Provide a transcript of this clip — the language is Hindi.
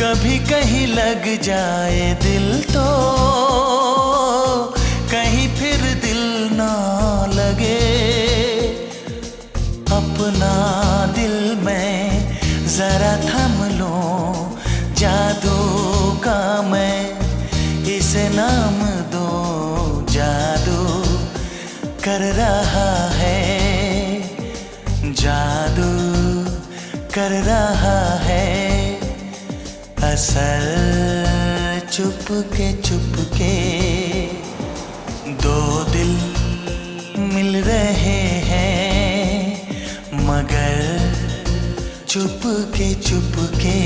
कभी कहीं लग जाए दिल तो कहीं फिर दिल ना लगे। अपना दिल मैं जरा थम लूं, जादू का मैं इसे नाम दूं। जादू कर रहा है, जादू कर रहा है। असल चुपके चुपके दो दिल मिल रहे हैं, मगर चुपके चुपके।